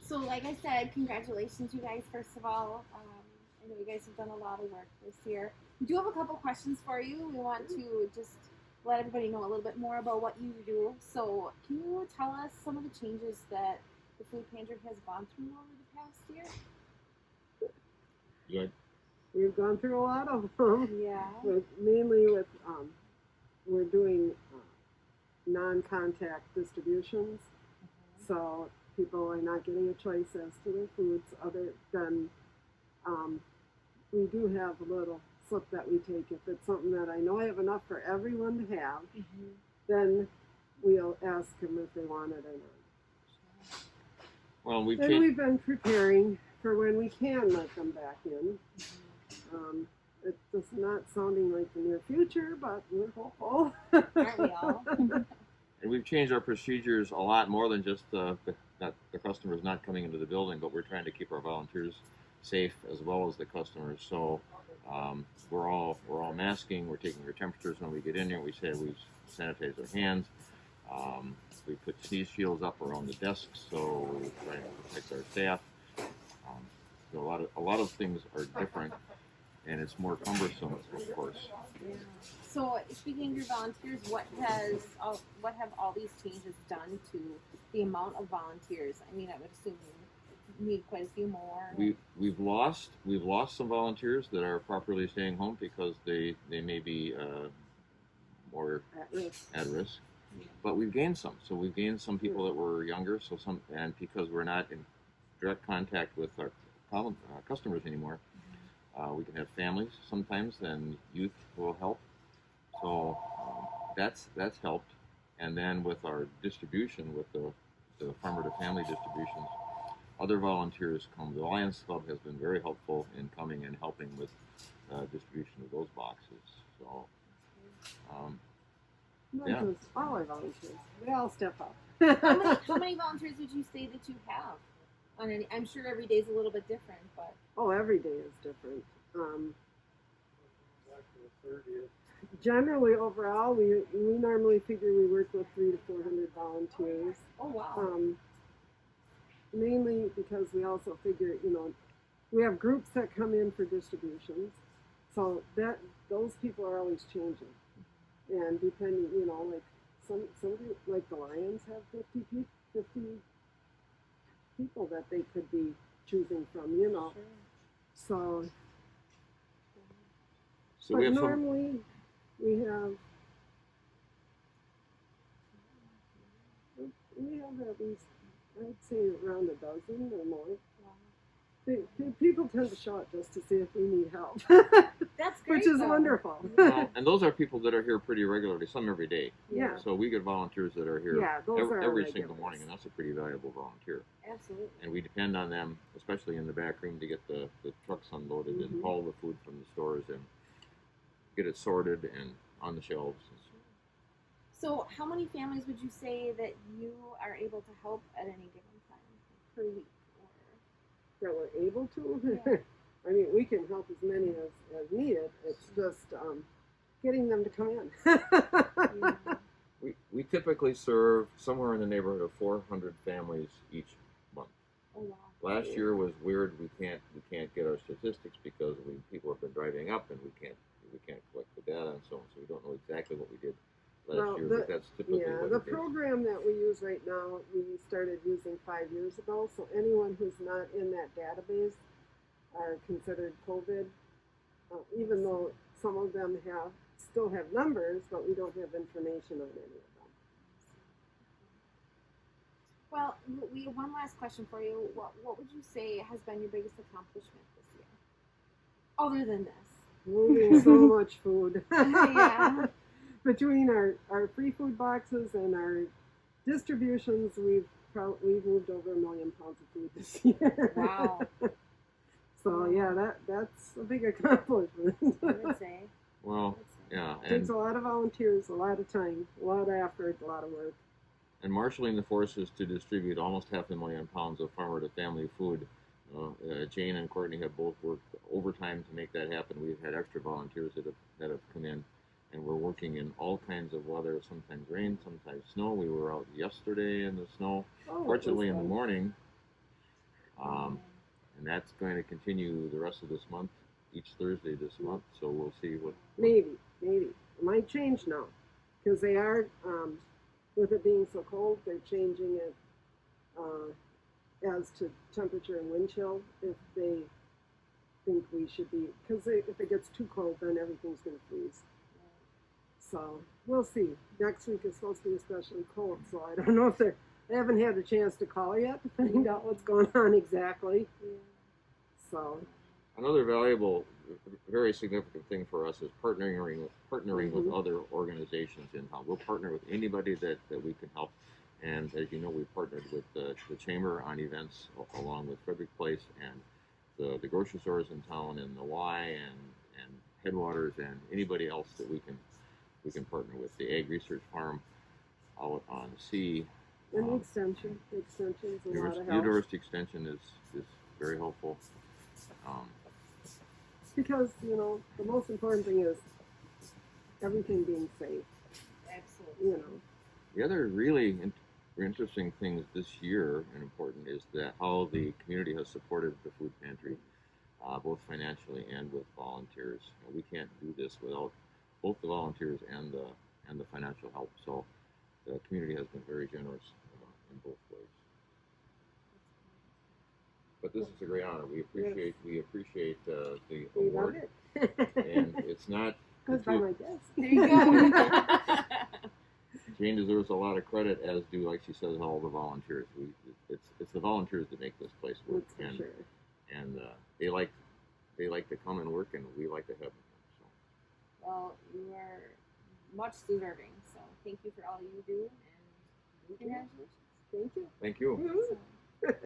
So, like I said, congratulations, you guys, first of all. I know you guys have done a lot of work this year. We do have a couple questions for you. We want to just let everybody know a little bit more about what you do. So, can you tell us some of the changes that the food pantry has gone through over the past year? Good. We've gone through a lot of them. Yeah. Mainly with, we're doing non-contact distributions. So people are not getting a choice as to their foods other than, we do have a little slip that we take. If it's something that I know I have enough for everyone to have, then we'll ask them if they want it or not. Well, we've We've been preparing for when we can let them back in. It's just not sounding like the near future, but we're hopeful. Aren't we all? And we've changed our procedures a lot more than just the customers not coming into the building, but we're trying to keep our volunteers safe as well as the customers. So we're all masking. We're taking our temperatures when we get in here. We sanitize our hands. We put sneeze shields up around the desks, so we're trying to protect our staff. So a lot of things are different, and it's more cumbersome, of course. Yeah. So, speaking of your volunteers, what have all these changes done to the amount of volunteers? I mean, I would assume you need quite a few more. We've lost some volunteers that are properly staying home because they may be more at risk. Yeah. But we've gained some. So we've gained some people that were younger. And because we're not in direct contact with our customers anymore, we can have families sometimes, and youth will help. So that's helped. And then with our distribution, with the farmer to family distributions, other volunteers come. The Lions Club has been very helpful in coming and helping with distribution of those boxes. So, Not just all our volunteers. They all step up. How many volunteers would you say that you have? I'm sure every day is a little bit different, but every day is different. Generally, overall, we normally figure we work with 300 to 400 volunteers. Oh wow! Mainly because we also figure, we have groups that come in for distributions, so that those people are always changing, and depending, like somebody like the Lions have 50 people that they could be choosing from, Sure. So we have normally we have at least, I'd say, around a dozen or more. Wow. People tend to show up just to see if we need help. That's great, which is wonderful. Well, and those are people that are here pretty regularly, some every day. Yeah. So we get volunteers that are here every single morning, and that's a pretty valuable volunteer. Absolutely. And we depend on them, especially in the back room, to get the trucks unloaded and haul the food from the stores and get it sorted and on the shelves. So how many families would you say that you are able to help at any given time per week? That we're able to? Yeah. I mean, we can help as many as needed. It's just getting them to come in. Yeah. We typically serve somewhere in the neighborhood of 400 families each month. Oh wow! Last year was weird. We can't get our statistics because people have been driving up and we can't collect the data and so on. So we don't know exactly what we did last year, but that's typically what the it is. program that we use right now, we started using 5 years ago. So anyone who's not in that database are considered COVID, even though some of them still have numbers, but we don't have information on any of them. Well, we have one last question for you. What would you say has been your biggest accomplishment this year, other than this? Moving so much food. Yeah. Between our free food boxes and our distributions, we've moved over 1 million pounds of food this year. Wow. So yeah, that's a big accomplishment. I would say. Well, yeah. It takes a lot of volunteers, a lot of time, a lot of effort, a lot of work. And marshaling the forces to distribute almost 500,000 pounds of farmer to family food. Jane and Courtney have both worked overtime to make that happen. We've had extra volunteers that have come in, and we're working in all kinds of weather, sometimes rain, sometimes snow. We were out yesterday in the snow. Fortunately, in the morning, And that's going to continue the rest of this month, each Thursday this month. So we'll see what. Maybe it might change now, because they are with it being so cold, they're changing it as to temperature and wind chill. If they think we should be, because if it gets too cold, then everything's going to freeze. So we'll see. Next week is supposed to be especially cold, so I don't know if I haven't had a chance to call yet to find out what's going on exactly. So another valuable, very significant thing for us is partnering with other organizations in town. We'll partner with anybody that we can help. And as you know, we've partnered with the Chamber on events along with Frederick Place and the grocery stores in town and the Y and Headwaters and anybody else that we can partner with. The Ag Research Farm out on the sea. And the extension is a lot of help. University Extension is very helpful. Because, the most important thing is everything being safe. Absolutely. The other really interesting things this year and important is that how the community has supported the food pantry, both financially and with volunteers. We can't do this without both the volunteers and the financial help. So the community has been very generous in both ways. But this is a great honor. We appreciate the We award, love it. and it's not. Goes by my desk. There you go. Jane deserves a lot of credit, as do, like she says, all the volunteers. It's the volunteers that make this place work, That's for sure. And they like to come and work, and we like to have them. So. Well, you are much deserving. So thank you for all you do, and congratulations. Thank you. Thank you. Mhm. So,